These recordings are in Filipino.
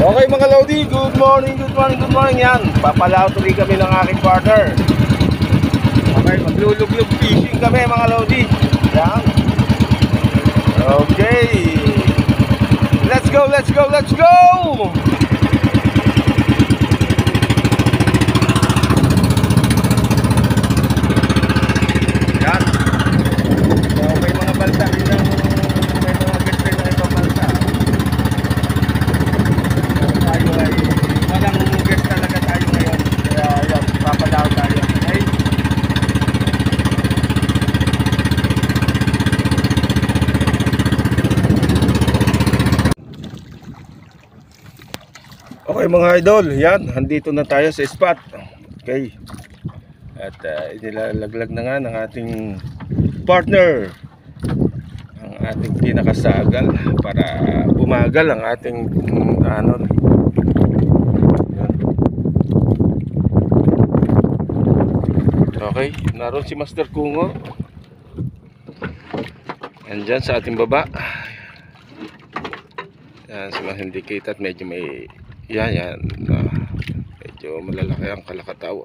Okay mga Lodi, good morning, good morning, good morning. Yan, papalao tuloy kami ng aking partner. Okay, magluluglog fishing kami mga Lodi. Yan. Okay. Let's go, let's go, let's go! Yan. So, may mga balsa din ng may mga guest na ibang balsa. Tayo ay walang guest talaga tayo ngayon. Kaya yan, papalao tayo. Okay? Okay mga idol, yan, andito na tayo sa spot. Okay. At inilalaglag na nga ng ating partner ang ating pinakasagal para bumagal ang ating ano. Yan. Okay, naroon si Master Kungo. Andyan sa ating baba. Yan, sa mga hindi kita at medyo may yan, medyo malalaki ang kalakataw.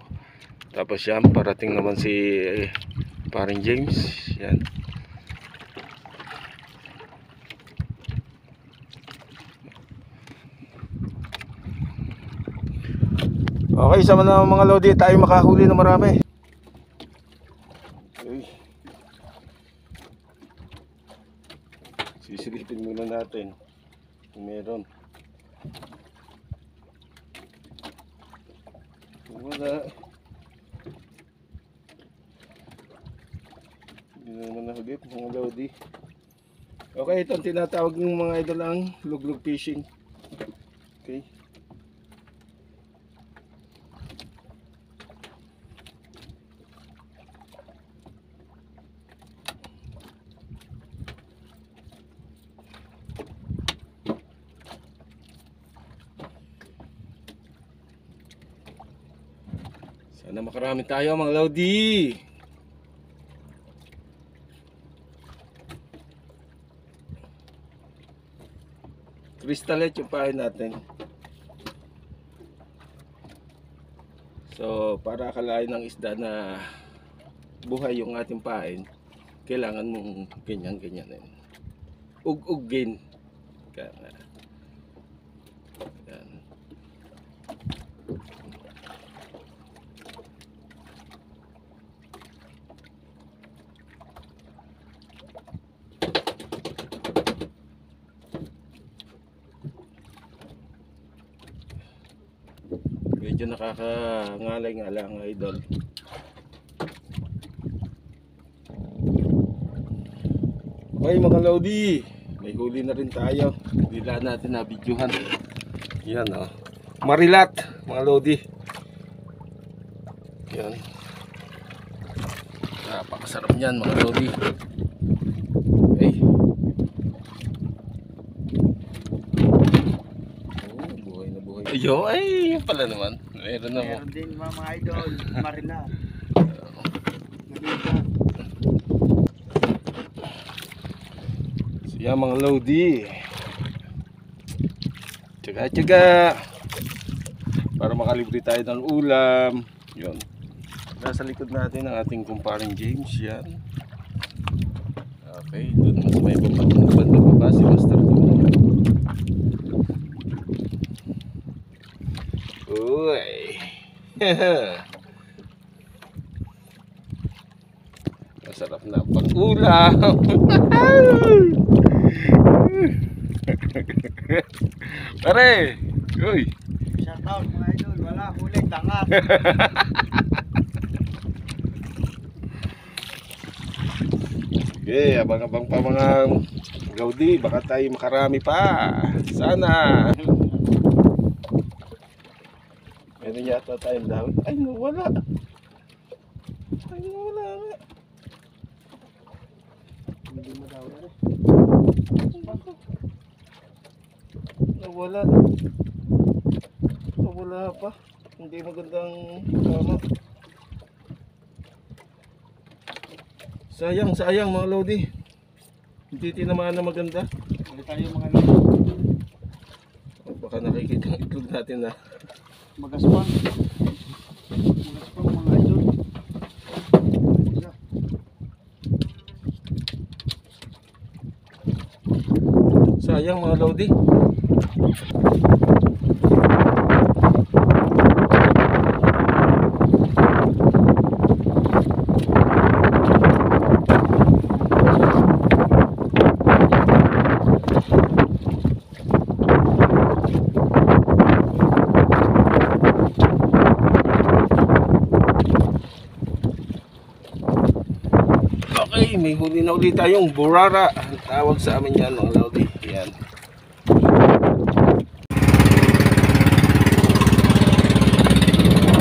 Tapos yan, parating naman si paring James. Yan. Okay, sama na mga Lodi, tayo makahuli na marami. Uy. Sisilipin muna natin kung meron. Wala. Hindi naman nahagip mga Lodi. Okay, ito ang tinatawag ng mga idol ang luglog fishing. Okay. Sana makarami tayo mga Lodi. Kristalet yung pain natin. So para akalain ng isda na buhay yung ating pain, kailangan mong ganyan-ganyan. Ug-ugin. Yan. Medyo nakakangalay-ngalay ang idol. Okay mga Lodi, may huli na rin tayo. Hindi lang natin na-videohan. Yan o, marilat mga Lodi. Yan. Napakasarap niyan mga Lodi. Okay. Yo, ay, yun pala naman. Meron na mo. Meron din mga idol, marila. So yan mga Lodi. Tsaga-tsaga. Para makalibre tayo ng ulam. Yun. Nasa likod natin ang ating kumparing James. Yan. Okay, doon mas may bandang baba si Master Kungo. Uy. Masarap na pag-ulam. Pare. Uy. Shout out mga idol, wala huli, tangat. Okay, abang-abang pa mga Gaudi, baka tayo makarami pa. Sana. Meron yata tayong dahon. Ay, nawala. Ay, nawala nga. Hindi mo daw yan. Nawala. Nawala pa. Hindi magandang tama. Sayang, sayang mga Lodi. Hindi tinamaan na maganda. Ulit tayo mga idol. Aba. baka nakikita ang itlog natin na. Magaspang. Magaspang mga idol. Isa. Sayang mga Lodi. Okay, may huli na ulit tayong burara. Ang tawag sa amin yan mga Lodi. Yan.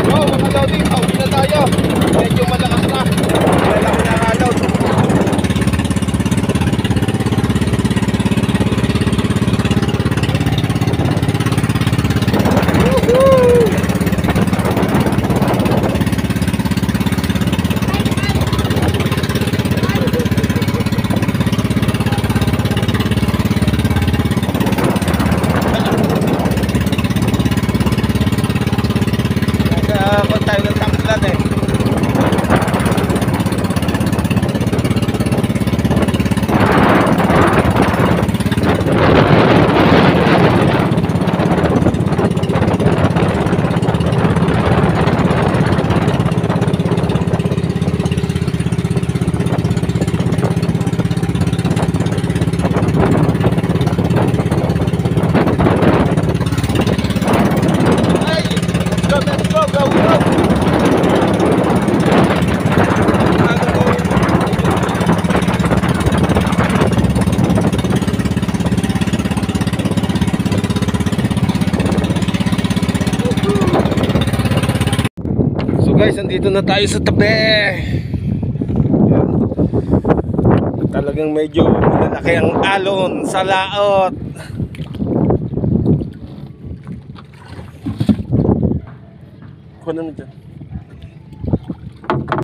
Yo, mga Lodi, pauwi na tayo. Medyo malakas na. Malaki na alon. Kung tayo ng tangkilat eh. Let's go, go, go! So guys, nandito na tayo sa tabi. Yan. Talagang medyo malaki ang alon sa laot. Kuha na dyan.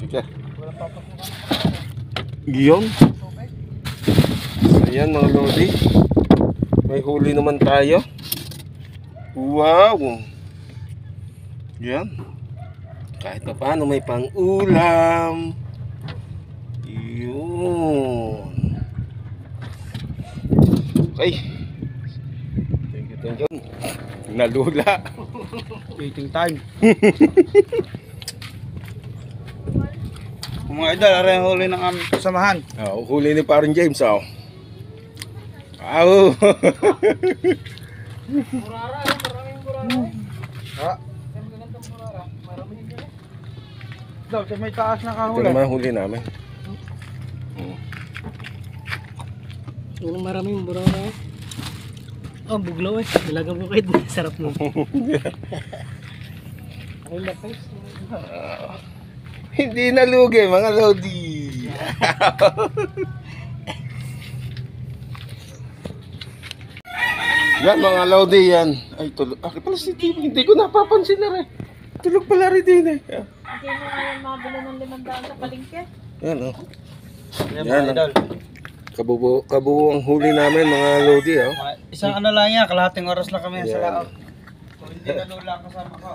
Sige. Giyon. So yan mga Lodi. May huli naman tayo. Wow. Yan. Kahit pa paano may pang-ulam. Yun. Okay. Thank you. Nalula. Waiting time. Mga idol, ara yung huli ng aming kasamahan. Oh, huli ni Parang James, oh. Wow. Burara, maraming burara. Ha? Daw, sa may taas na Ito kahuli. naman huli namin. Yung maraming burara. Oh, buglaw eh. Nilagang bukid. Sarap mo. Ay, lapis. Hindi nalugi mga Lodi. Yan mga Lodi yan. Ay tulog. Aki pala si Tim. Hindi ko napapansin na rin. Tulog pala rin din eh. Yan. Hindi mo ngayon mabila ng 500 sa palengke. Yan oh. Yan Yan, mga idol. Kabuo ang huli namin mga Lodi oh. Isang ano lang yan, kalahating oras lang kami sa Yan. laot. Kung hindi na lula kasama ko.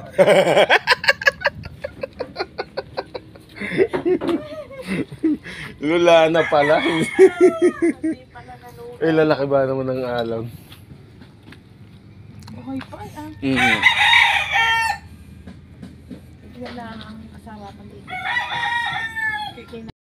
Lula na pala. Hindi pala naluto. Eh lalaki ba naman ng alon? Okay pa ah. Mm. Wala ang asawa ko dito. Kikina.